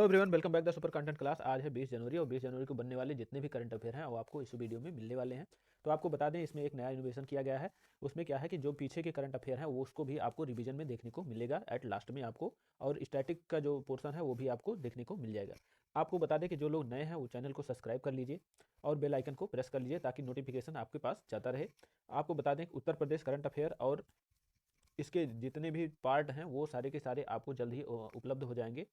Everyone, welcome back the super content class. आज है 20 जनवरी और 20 जनवरी को बनने वाले जितने भी करंट अफेयर हैं वो आपको इस वीडियो में मिलने वाले हैं। तो आपको बता दें, इसमें एक नया इनोवेशन किया गया है। उसमें क्या है कि जो पीछे के करंट अफेयर हैं वो उसको भी आपको रिवीजन में देखने को मिलेगा एट लास्ट में आपको, और स्टैटिक का जो पोर्शन है वो भी आपको देखने को मिल जाएगा। आपको बता दें कि जो लोग नए हैं वो चैनल को सब्सक्राइब कर लीजिए और बेल आइकन को प्रेस कर लीजिए ताकि नोटिफिकेशन आपके पास जाता रहे। आपको बता दें कि उत्तर प्रदेश करंट अफेयर और इसके जितने भी पार्ट हैं वो सारे के सारे आपको जल्द ही उपलब्ध हो जाएंगे।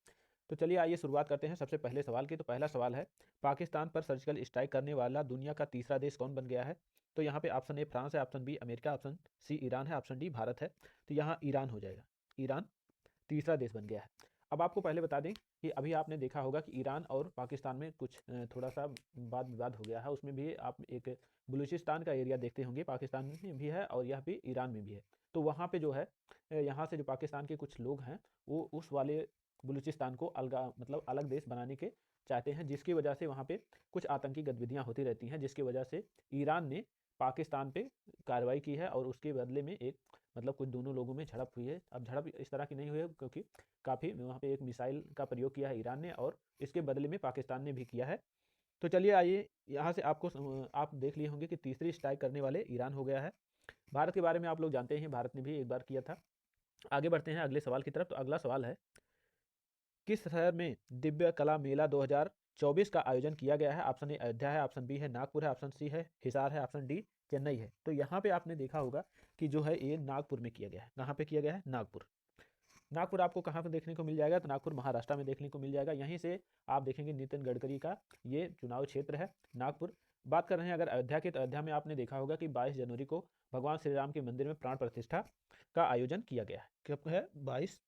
तो चलिए आइए शुरुआत करते हैं सबसे पहले सवाल की। तो पहला सवाल है, पाकिस्तान पर सर्जिकल स्ट्राइक करने वाला दुनिया का तीसरा देश कौन बन गया है? तो यहाँ पे ऑप्शन ए फ्रांस है, option B America, option C Iran है, ऑप्शन डी भारत है। तो यहाँ ईरान हो जाएगा। ईरान तीसरा देश बन गया है। अब आपको पहले बता दें कि अभी आपने देखा होगा कि ईरान और पाकिस्तान में कुछ थोड़ा सा वाद विवाद हो गया है। उसमें भी आप एक बलूचिस्तान का एरिया देखते होंगे, पाकिस्तान में भी है और यह भी ईरान में भी है। तो वहाँ पे जो है, यहाँ से जो पाकिस्तान के कुछ लोग हैं वो उस वाले बलूचिस्तान को मतलब अलग देश बनाने के चाहते हैं, जिसकी वजह से वहाँ पे कुछ आतंकी गतिविधियाँ होती रहती हैं, जिसकी वजह से ईरान ने पाकिस्तान पे कार्रवाई की है और उसके बदले में एक मतलब कुछ दोनों लोगों में झड़प हुई है। अब झड़प इस तरह की नहीं हुई है क्योंकि काफ़ी वहाँ पे एक मिसाइल का प्रयोग किया है ईरान ने और इसके बदले में पाकिस्तान ने भी किया है। तो चलिए आइए यहाँ से आपको आप देख लिए होंगे कि तीसरी स्ट्राइक करने वाले ईरान हो गया है। भारत के बारे में आप लोग जानते हैं, भारत ने भी एक बार किया था। आगे बढ़ते हैं अगले सवाल की तरफ। तो अगला सवाल है, किस शहर में दिव्य कला मेला 2024 का आयोजन किया गया है? ऑप्शन ए अयोध्या है, ऑप्शन बी है नागपुर है, ऑप्शन सी है हिसार है, ऑप्शन डी चेन्नई है। तो यहाँ पे आपने देखा होगा कि जो है ये नागपुर में किया गया है। कहाँ पे किया गया है? नागपुर। नागपुर आपको कहाँ पे देखने को मिल जाएगा? तो नागपुर महाराष्ट्र में देखने को मिल जाएगा। यहीं से आप देखेंगे नितिन गडकरी का ये चुनाव क्षेत्र है नागपुर। बात कर रहे हैं अगर अयोध्या की, तो अयोध्या में आपने देखा होगा कि 22 जनवरी को भगवान श्री राम के मंदिर में प्राण प्रतिष्ठा का आयोजन किया गया है। कब है? 22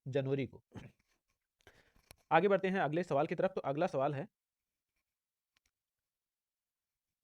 जनवरी को। आगे बढ़ते हैं अगले सवाल की तरफ। तो अगला सवाल है,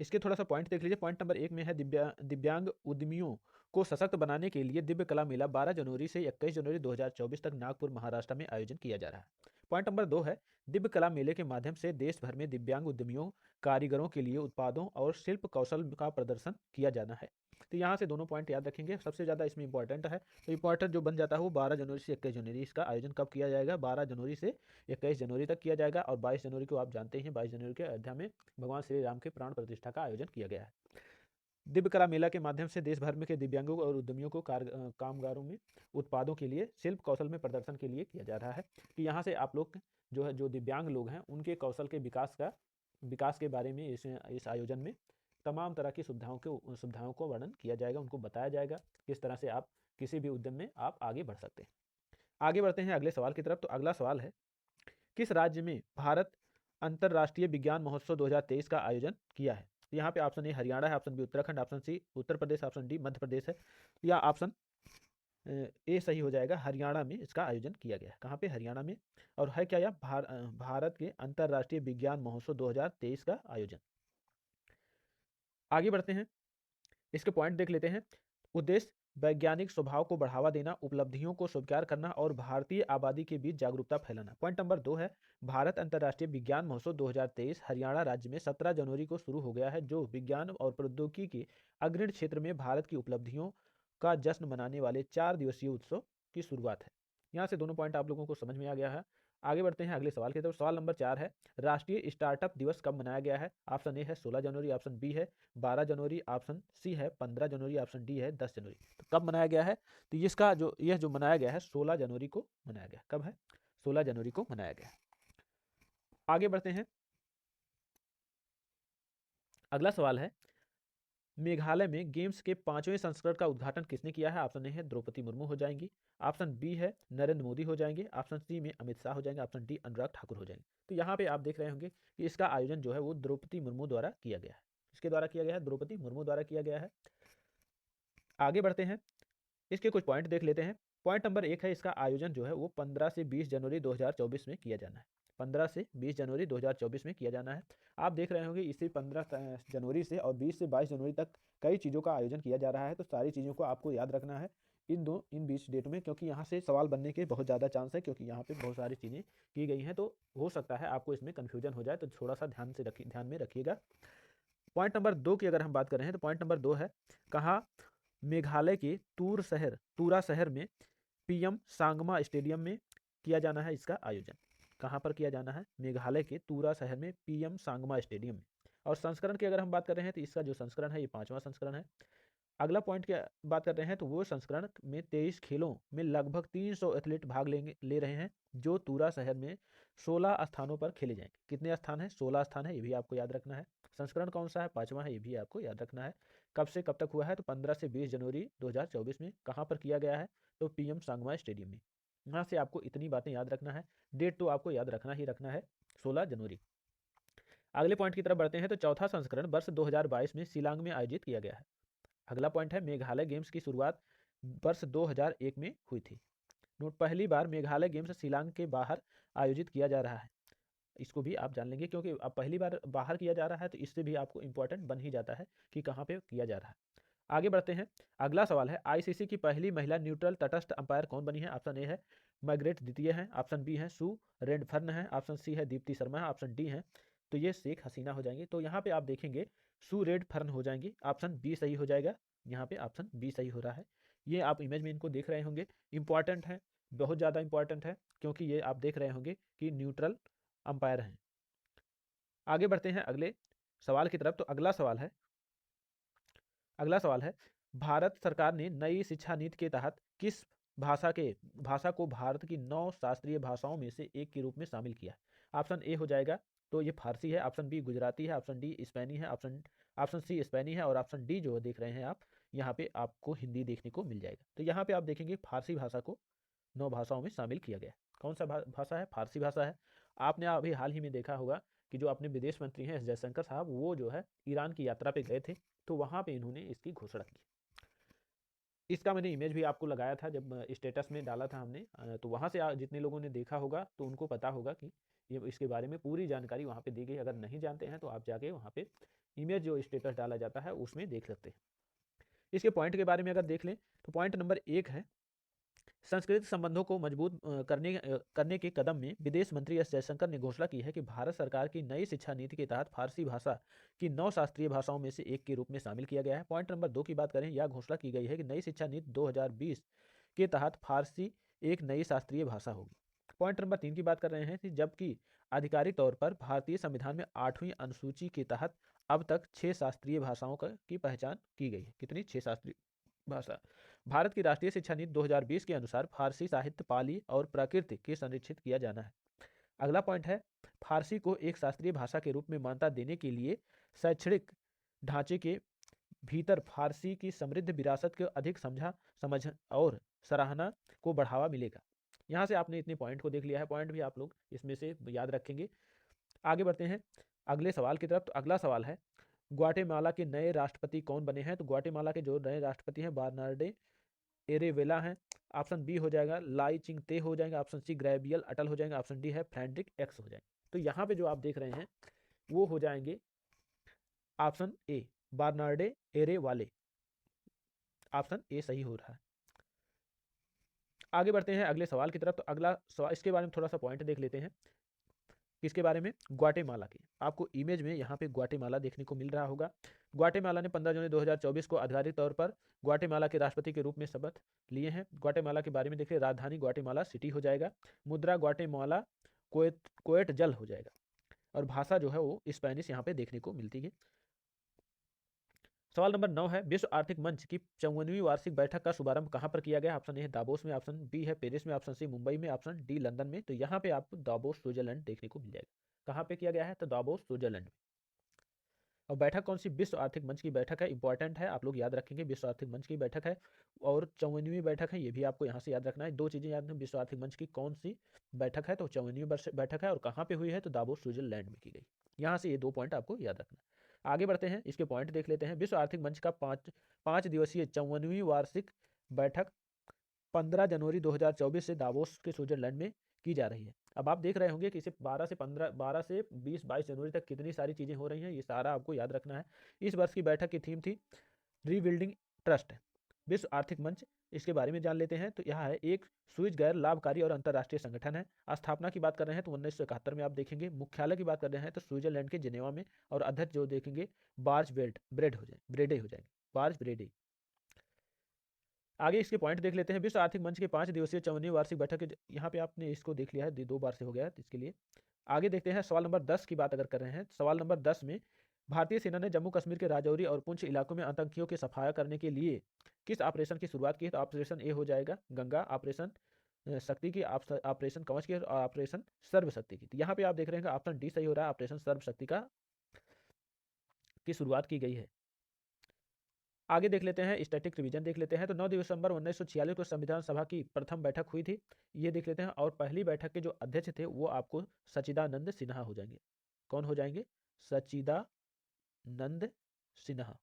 इसके थोड़ा सा पॉइंट देख लीजिए। पॉइंट नंबर 1 में है, दिव्यांग उद्यमियों को सशक्त बनाने के लिए दिव्य कला मेला 12 जनवरी से 21 जनवरी 2024 तक नागपुर महाराष्ट्र में आयोजन किया जा रहा है। पॉइंट नंबर 2 है, दिव्य कला मेले के माध्यम से देश भर में दिव्यांग उद्यमियों कारीगरों के लिए उत्पादों और शिल्प कौशल का प्रदर्शन किया जाना है। तो यहाँ से दोनों पॉइंट याद रखेंगे। सबसे ज़्यादा इसमें इंपॉर्टेंट है, तो इंपॉर्टेंट जो बन जाता है वो 12 जनवरी से 21 जनवरी। इसका आयोजन कब किया जाएगा? 12 जनवरी से 21 जनवरी तक किया जाएगा। और 22 जनवरी को आप जानते हैं, 22 जनवरी के अयोध्या में भगवान श्री राम के प्राण प्रतिष्ठा का आयोजन किया गया है। दिव्य कला मेला के माध्यम से देश भर में के दिव्यांगों और उद्यमियों को कामगारों में उत्पादों के लिए शिल्प कौशल में प्रदर्शन के लिए किया जा रहा है कि यहाँ से आप लोग जो है, जो दिव्यांग लोग हैं उनके कौशल के विकास के बारे में इस आयोजन में तमाम तरह की सुविधाओं को वर्णन किया जाएगा। उनको बताया जाएगा किस तरह से आप किसी भी उद्यम में आप आगे बढ़ सकते हैं। आगे बढ़ते हैं अगले सवाल की तरफ। तो अगला सवाल है, किस राज्य में भारत अंतर्राष्ट्रीय विज्ञान महोत्सव 2023 का आयोजन किया है? यहाँ पे ऑप्शन ए हरियाणा है, option B Uttarakhand, option C Uttar Pradesh, option D Madhya Pradesh है। या ऑप्शन ए सही हो जाएगा, हरियाणा में इसका आयोजन किया गया है। कहाँ पे? हरियाणा में। और है क्या यह? भारत के अंतर्राष्ट्रीय विज्ञान महोत्सव 2023 का आयोजन। आगे बढ़ते हैं, इसके पॉइंट देख लेते हैं। उद्देश्य वैज्ञानिक स्वभाव को बढ़ावा देना, उपलब्धियों को स्वीकार करना और भारतीय आबादी के बीच जागरूकता फैलाना। पॉइंट नंबर 2 है, भारत अंतर्राष्ट्रीय विज्ञान महोत्सव 2023 हरियाणा राज्य में 17 जनवरी को शुरू हो गया है, जो विज्ञान और प्रौद्योगिकी के अग्रणी क्षेत्र में भारत की उपलब्धियों का जश्न मनाने वाले 4 दिवसीय उत्सव की शुरुआत है। यहाँ से दोनों पॉइंट आप लोगों को समझ में आ गया है। आगे बढ़ते हैं अगले सवाल की तरफ। सवाल नंबर 4 है, राष्ट्रीय स्टार्टअप दिवस कब मनाया गया है? ऑप्शन ए है 16 जनवरी, ऑप्शन बी है 12 जनवरी, ऑप्शन सी है 15 जनवरी, ऑप्शन डी है 10 जनवरी। तो कब मनाया गया है? तो इसका जो यह जो मनाया गया है 16 जनवरी को मनाया गया। कब है? 16 जनवरी को मनाया गया। आगे बढ़ते हैं, अगला सवाल है, मेघालय में गेम्स के 5वें संस्करण का उद्घाटन किसने किया है? ऑप्शन ए है द्रौपदी मुर्मू हो जाएंगी, ऑप्शन बी है नरेंद्र मोदी हो जाएंगे, ऑप्शन सी में अमित शाह हो जाएंगे, ऑप्शन डी अनुराग ठाकुर हो जाएंगे। तो यहाँ पे आप देख रहे होंगे कि इसका आयोजन जो है वो द्रौपदी मुर्मू द्वारा किया गया है। किसके द्वारा किया गया है? द्रौपदी मुर्मू द्वारा किया गया है। आगे बढ़ते हैं, इसके कुछ पॉइंट देख लेते हैं। पॉइंट नंबर 1 है, इसका आयोजन जो है वो 15 से 20 जनवरी 2024 में किया जाना है। 15 से 20 जनवरी 2024 में किया जाना है। आप देख रहे होंगे इसी 15 जनवरी से और 20 से 22 जनवरी तक कई चीज़ों का आयोजन किया जा रहा है। तो सारी चीज़ों को आपको याद रखना है इन 20 डेट में, क्योंकि यहाँ से सवाल बनने के बहुत ज़्यादा चांस है, क्योंकि यहाँ पे बहुत सारी चीज़ें की गई हैं। तो हो सकता है आपको इसमें कन्फ्यूजन हो जाए, तो थोड़ा सा ध्यान में रखिएगा। पॉइंट नंबर 2 की अगर हम बात कर रहे हैं, तो पॉइंट नंबर 2 है, कहाँ मेघालय के तूरा शहर में पीएम सांगमा स्टेडियम में किया जाना है इसका आयोजन। कहाँ पर किया जाना है? मेघालय के तूरा शहर में पीएम सांगमा स्टेडियम में। और संस्करण की अगर हम बात कर रहे हैं तो इसका जो संस्करण है ये 5वां संस्करण है। अगला पॉइंट की बात करते हैं तो वो संस्करण में 23 खेलों में लगभग 300 एथलीट भाग ले रहे हैं, जो तूरा शहर में 16 स्थानों पर खेले जाएंगे। कितने स्थान है? 16 स्थान है, ये भी आपको याद रखना है। संस्करण कौन सा है? 5वां है, ये भी आपको याद रखना है। कब से कब तक हुआ है? तो 15 से 20 जनवरी 2024 में। कहाँ पर किया गया है? तो पीएम सांगमा स्टेडियम में। यहाँ से आपको इतनी बातें याद रखना है। डेट तो आपको याद रखना ही रखना है, 16 जनवरी। अगले पॉइंट की तरफ बढ़ते हैं तो चौथा संस्करण वर्ष 2022 में शिलांग में आयोजित किया गया है। अगला पॉइंट है मेघालय गेम्स की शुरुआत वर्ष 2001 में हुई थी। नोट, पहली बार मेघालय गेम्स शिलांग के बाहर आयोजित किया जा रहा है। इसको भी आप जान लेंगे, क्योंकि अब पहली बार बाहर किया जा रहा है तो इससे भी आपको इंपॉर्टेंट बन ही जाता है कि कहाँ पे किया जा रहा है। आगे बढ़ते हैं। अगला सवाल है आईसीसी की पहली महिला न्यूट्रल तटस्थ अंपायर कौन बनी है? ऑप्शन ए है मैग्रेट द्वितीय है, ऑप्शन बी है सू रेडफर्न है, ऑप्शन सी है दीप्ति शर्मा है, ऑप्शन डी है तो ये शेख हसीना हो जाएंगे। तो यहाँ पे आप देखेंगे सू रेडफर्न हो जाएंगी, ऑप्शन बी सही हो जाएगा। यहाँ पे ऑप्शन बी सही हो रहा है। ये आप इमेज में इनको देख रहे होंगे, इंपॉर्टेंट है, बहुत ज़्यादा इंपॉर्टेंट है, क्योंकि ये आप देख रहे होंगे कि न्यूट्रल अंपायर हैं। आगे बढ़ते हैं अगले सवाल की तरफ। तो अगला सवाल है भारत सरकार ने नई शिक्षा नीति के तहत किस भाषा को भारत की 9 शास्त्रीय भाषाओं में से एक के रूप में शामिल किया है? ऑप्शन ए हो जाएगा तो ये फारसी है, ऑप्शन बी गुजराती है, ऑप्शन डी स्पेनी है, ऑप्शन सी स्पेनी है और ऑप्शन डी जो देख रहे हैं आप यहाँ पे आपको हिंदी देखने को मिल जाएगा। तो यहाँ पे आप देखेंगे फारसी भाषा को 9 भाषाओं में शामिल किया गया है। कौन सा भाषा है? फारसी भाषा है। आपने अभी हाल ही में देखा होगा कि जो अपने विदेश मंत्री हैं एस जयशंकर साहब, वो जो है ईरान की यात्रा पे गए थे, तो वहाँ पे इन्होंने इसकी घोषणा की। इसका मैंने इमेज भी आपको लगाया था जब स्टेटस में डाला था हमने, तो वहाँ से जितने लोगों ने देखा होगा तो उनको पता होगा कि ये इसके बारे में पूरी जानकारी वहाँ पे दी गई। अगर नहीं जानते हैं तो आप जाके वहाँ पे इमेज जो स्टेटस डाला जाता है उसमें देख सकते हैं। इसके पॉइंट के बारे में अगर देख लें तो पॉइंट नंबर 1 है सांस्कृतिक संबंधों को मजबूत करने के कदम में विदेश मंत्री एस जयशंकर ने घोषणा की है कि भारत सरकार की नई शिक्षा नीति के तहत फारसी भाषा की 9 शास्त्रीय भाषाओं में से एक के रूप में शामिल किया गया है। पॉइंट नंबर 2 की बात करें, यह घोषणा की गई है कि नई शिक्षा नीति 2020 के तहत फारसी एक नई शास्त्रीय भाषा होगी। पॉइंट नंबर 3 की बात कर रहे हैं कि जबकि आधिकारिक तौर पर भारतीय संविधान में 8वीं अनुसूची के तहत अब तक 6 शास्त्रीय भाषाओं की पहचान की गई है। कितनी? 6 शास्त्रीय भाषा। भारत की राष्ट्रीय शिक्षा नीति 2020 के अनुसार फारसी साहित्य, पाली और प्राकृत के संरक्षित किया जाना है। अगला पॉइंट है फारसी को एक शास्त्रीय भाषा के रूप में मान्यता देने के लिए शैक्षणिक ढांचे के भीतर फारसी की समृद्ध विरासत को अधिक समझ और सराहना को बढ़ावा मिलेगा। यहाँ से आपने इतने पॉइंट को देख लिया है, पॉइंट भी आप लोग इसमें से याद रखेंगे। आगे बढ़ते हैं अगले सवाल की तरफ। तो अगला सवाल है ग्वाटेमाला के नए राष्ट्रपति कौन बने हैं? तो ग्वाटेमाला के जो नए राष्ट्रपति हैं बर्नार्डो एरेवेला हैं। ऑप्शन बी हो जाएगा लाई चिंगते हो जाएगा, ऑप्शन सी ग्रेबियल अटल हो जाएगा, ऑप्शन डी है फ्रेडरिक एक्स हो जाएंगे। तो यहाँ पे जो आप देख रहे हैं वो हो जाएंगे option A Bernardo Arevalo. Option A सही हो रहा है। आगे बढ़ते हैं अगले सवाल की तरफ। तो अगला सवाल, इसके बारे में थोड़ा सा पॉइंट देख लेते हैं। किसके बारे में? ग्वाटेमाला की। आपको इमेज में यहाँ पे ग्वाटेमाला देखने को मिल रहा होगा। ग्वाटेमाला ने 15 जनवरी 2024 को आधिकारिक तौर पर ग्वाटेमाला के राष्ट्रपति के रूप में शपथ लिए हैं। ग्वाटेमाला के बारे में देखिए, राजधानी ग्वाटेमाला सिटी हो जाएगा, मुद्रा ग्वाटेमाला कोएट जल हो जाएगा और भाषा जो है वो स्पेनिश यहाँ पे देखने को मिलती है। सवाल नंबर 9 है विश्व आर्थिक मंच की 54वीं वार्षिक बैठक का शुभारंभ कहाँ पर किया गया? ऑप्शन ए है दावोस में, ऑप्शन बी है पेरिस में, ऑप्शन सी मुंबई में, ऑप्शन डी लंदन में। तो यहाँ पे आपको दावोस स्विट्जरलैंड देखने को मिल जाएगा। कहाँ पे किया गया है? तो दावोस स्विट्जरलैंड में। और बैठक कौन सी? विश्व आर्थिक मंच की बैठक है। इंपॉर्टेंट है, आप लोग याद रखेंगे, विश्व आर्थिक मंच की बैठक है और 54वीं बैठक है। ये भी आपको यहाँ से याद रखना है। दो चीजें याद रखें, विश्व आर्थिक मंच की कौन सी बैठक है? तो 54वीं बैठक है। और कहाँ पे हुई है? तो दावोस स्विट्जरलैंड में की गई। यहाँ से ये 2 पॉइंट आपको याद रखना है। आगे बढ़ते हैं, इसके पॉइंट देख लेते हैं। विश्व आर्थिक मंच का 5 दिवसीय 54वीं वार्षिक बैठक 15 जनवरी 2024 से दावोस के स्विट्जरलैंड में की जा रही है। अब आप देख रहे होंगे कि इसे 12 से 20-22 जनवरी तक कितनी सारी चीजें हो रही हैं, ये सारा आपको याद रखना है। इस वर्ष की बैठक की थीम थी रीबिल्डिंग ट्रस्ट। विश्व आर्थिक मंच, इसके बारे में जान लेते हैं। तो यह है एक स्विस गैर लाभकारी और अंतर्राष्ट्रीय संगठन है। स्थापना की बात कर रहे हैं तो 1971 में आप देखेंगे। मुख्यालय की बात कर रहे हैं तो स्विट्जरलैंड के जिनेवा में। और अध्यक्ष जो देखेंगे ब्रेडे हो जाएंगे। बार्ज ब्रेडे। आगे इसके पॉइंट देख लेते हैं। विश्व आर्थिक मंच के 5 दिवसीय 54वीं वार्षिक बैठक यहाँ पे आपने इसको देख लिया है, 2 बार से हो गया है इसके लिए। आगे देखते हैं सवाल नंबर 10 की बात अगर कर रहे हैं। सवाल नंबर 10 में भारतीय सेना ने जम्मू कश्मीर के राजौरी और पुंछ इलाकों में आतंकियों के सफाया करने के लिए किस ऑपरेशन की शुरुआत की है? तो ऑपरेशन ए हो जाएगा गंगा, ऑपरेशन शक्ति की, ऑपरेशन कवच की और ऑपरेशन सर्वशक्ति की। तो यहाँ पे आप देख रहे हैं ऑप्शन डी सही हो रहा है, ऑपरेशन सर्वशक्ति की शुरुआत की गई है। आगे देख लेते हैं, स्टैटिक रिवीजन देख लेते हैं। तो 9 दिसंबर 1946 को संविधान सभा की प्रथम बैठक हुई थी, ये देख लेते हैं। और पहली बैठक के जो अध्यक्ष थे वो आपको सच्चिदानंद सिन्हा हो जाएंगे। कौन हो जाएंगे? सच्चिदानंद सिन्हा।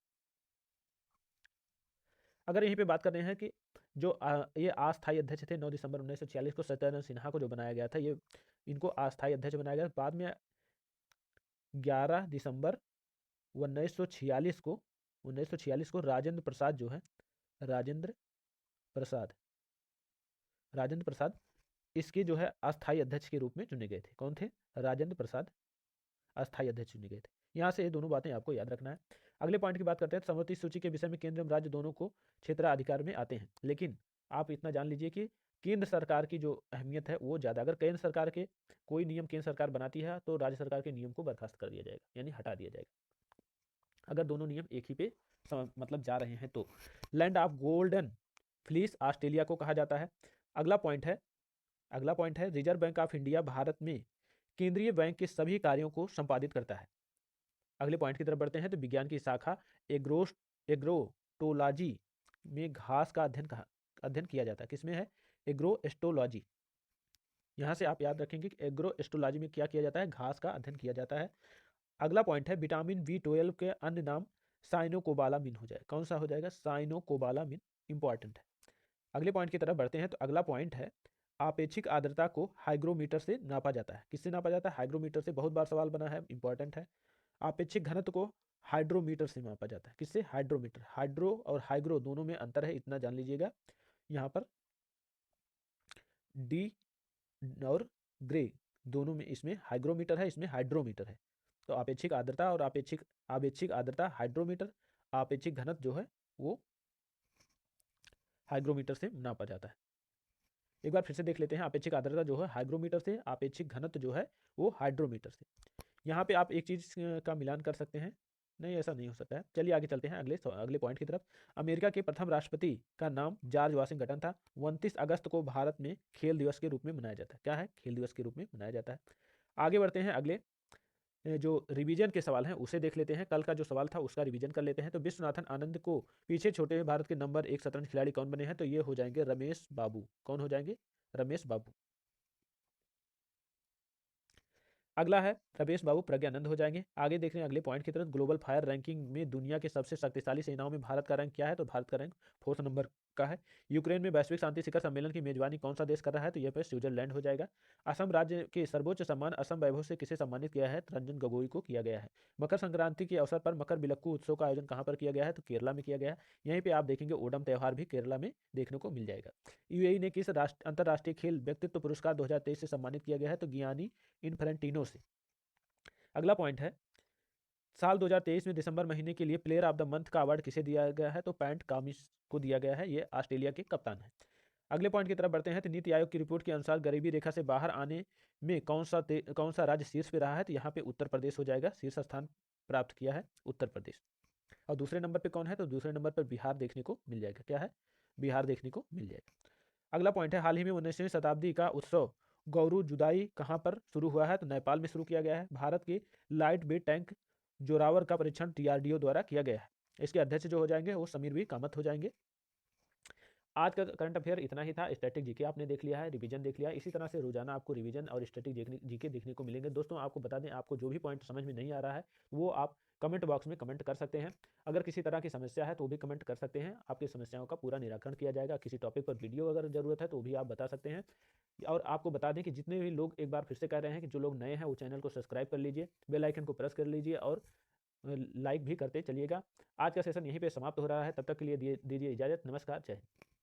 अगर यहीं पे बात कर रहे हैं कि जो ये अस्थायी अध्यक्ष थे 9 दिसंबर 1946 को सत्यानंद सिन्हा को जो बनाया गया था, ये इनको अस्थायी अध्यक्ष बनाया गया। बाद में 11 दिसंबर 1946 को राजेंद्र प्रसाद जो है, राजेंद्र प्रसाद इसके जो है अस्थायी अध्यक्ष के रूप में चुने गए थे। कौन थे? राजेंद्र प्रसाद अस्थायी अध्यक्ष चुने गए थे। यहाँ से ये दोनों बातें आपको याद रखना है। अगले पॉइंट की बात करते हैं। समवर्ती सूची के विषय में केंद्र एवं राज्य दोनों को क्षेत्राधिकार में आते हैं, लेकिन आप इतना जान लीजिए कि केंद्र सरकार की जो अहमियत है वो ज़्यादा। अगर केंद्र सरकार के कोई नियम केंद्र सरकार बनाती है तो राज्य सरकार के नियम को बर्खास्त कर दिया जाएगा, यानी हटा दिया जाएगा, अगर दोनों नियम एक ही पे मतलब जा रहे हैं तो। Land of golden fleece Australia को कहा जाता है। अगला पॉइंट है reserve bank of India Bharat में केंद्रीय बैंक के सभी कार्यों को संपादित करता है। अगले पॉइंट की तरफ बढ़ते हैं। तो विज्ञान की शाखा एग्रोटोलॉजी में घास का अध्ययन किया जाता है। किसमें है? एग्रोएस्ट्रोलॉजी। यहाँ से आप याद रखेंगे कि एग्रोएस्ट्रोलॉजी में क्या किया जाता है? घास का अध्ययन किया जाता है। अगला पॉइंट है विटामिन B12 के अन्य नाम साइनोकोबालामिन हो जाएगा। कौन सा हो जाएगा? साइनोकोबालामिन इंपॉर्टेंट है। अगले पॉइंट की तरफ बढ़ते हैं। तो अगला पॉइंट है आपेक्षिक आर्द्रता को हाइग्रोमीटर से नापा जाता है। किससे नापा जाता है? हाइग्रोमीटर से। बहुत बार सवाल बना है, इंपॉर्टेंट है। आपेक्षिक घनत्व को हाइड्रोमीटर से मापा जाता है। किससे? हाइड्रोमीटर। हाइड्रो और हाइग्रो दोनों में अंतर है, इतना जान लीजिएगा। यहाँ पर डी और ग्रे दोनों में, इसमें हाइग्रोमीटर है, इसमें हाइड्रोमीटर है। तो आपेक्षिक आर्द्रता और आपेक्षिक आर्द्रता हाइड्रोमीटर, आपेक्षिक घनत्व जो है वो हाइग्रोमीटर से नापा जाता है। एक बार फिर से देख लेते हैं। आपेक्षिक आर्द्रता जो है हाइग्रोमीटर से, आपेक्षिक घनत्व जो है वो हाइड्रोमीटर से। यहाँ पे आप एक चीज का मिलान कर सकते हैं, नहीं ऐसा नहीं हो सकता है। चलिए आगे चलते हैं अगले पॉइंट की तरफ। अमेरिका के प्रथम राष्ट्रपति का नाम जॉर्ज वाशिंगटन था। 29 अगस्त को भारत में खेल दिवस के रूप में मनाया जाता है। क्या है? खेल दिवस के रूप में मनाया जाता है। आगे बढ़ते हैं। अगले जो रिवीजन के सवाल हैं उसे देख लेते हैं। कल का जो सवाल था उसका रिवीजन कर लेते हैं। तो विश्वनाथन आनंद को पीछे छोटे में भारत के नंबर 1 शतरंज खिलाड़ी कौन बने हैं? तो ये हो जाएंगे रमेश बाबू। कौन हो जाएंगे? रमेश बाबू। अगला है रमेश बाबू प्रज्ञानंद हो जाएंगे। आगे देख रहे हैं अगले पॉइंट की तरफ। ग्लोबल फायर रैंकिंग में दुनिया के सबसे शक्तिशाली सेनाओं में भारत का रैंक क्या है? तो भारत का रैंक 4th नंबर का है। यूक्रेन में वैश्विक शांति शिखर सम्मेलन की मेजबानी कौन सा देश कर रहा है? तो यह पे स्विट्जरलैंड हो जाएगा। असम राज्य के सर्वोच्च सम्मान असम वैभव से किसे सम्मानित किया है? रंजन गोगोई को किया गया है। मकर संक्रांति के अवसर पर मकर बिलक्कू उत्सव का आयोजन कहाँ पर किया गया है? तो केरला में किया गया है। यहीं पे आप देखेंगे ओणम त्यौहार भी केरला में देखने को मिल जाएगा। यूएई ने किस अंतर्राष्ट्रीय खेल व्यक्तित्व पुरस्कार 2023 से सम्मानित किया गया है? तो गियानी इन्फेंटिनो से। अगला पॉइंट है साल 2023 में दिसंबर महीने के लिए प्लेयर ऑफ द मंथ का अवार्ड किसे दिया गया है? तो पैट कामिंस को दिया गया है। ये ऑस्ट्रेलिया के कप्तान है। अगले पॉइंट की तरफ बढ़ते हैं। तो नीति आयोग की रिपोर्ट के अनुसार गरीबी रेखा से बाहर आने में कौन सा राज्य शीर्ष पे रहा है? तो यहाँ पे उत्तर प्रदेश हो जाएगा। शीर्ष स्थान प्राप्त किया है उत्तर प्रदेश। और दूसरे नंबर पे कौन है? तो दूसरे नंबर पर बिहार देखने को मिल जाएगा। क्या है? बिहार देखने को मिल जाएगा। अगला पॉइंट है हाल ही में 19वीं शताब्दी का उत्सव गौरू जुदाई कहाँ पर शुरू हुआ है? तो नेपाल में शुरू किया गया है। भारत के लाइट वेट टैंक जोरावर का परीक्षण DRDO द्वारा किया गया है। इसके अध्यक्ष जो हो जाएंगे वो समीर भी कामत हो जाएंगे। आज का करंट अफेयर इतना ही था। स्टैटिक जीके आपने देख लिया है, रिवीजन देख लिया है। इसी तरह से रोजाना आपको रिवीजन और स्टैटिक जीके देखने को मिलेंगे। दोस्तों आपको बता दें, आपको जो भी पॉइंट समझ में नहीं आ रहा है वो आप कमेंट बॉक्स में कमेंट कर सकते हैं। अगर किसी तरह की समस्या है तो भी कमेंट कर सकते हैं, आपकी समस्याओं का पूरा निराकरण किया जाएगा। किसी टॉपिक पर वीडियो अगर जरूरत है तो भी आप बता सकते हैं। और आपको बता दें कि जितने भी लोग, एक बार फिर से कह रहे हैं कि जो लोग नए हैं वो चैनल को सब्सक्राइब कर लीजिए, बेल आइकन को प्रेस कर लीजिए और लाइक भी करते चलिएगा। आज का सेशन यहीं पे समाप्त हो रहा है। तब तक के लिए दीजिए इजाजत। नमस्कार, जय हिंद।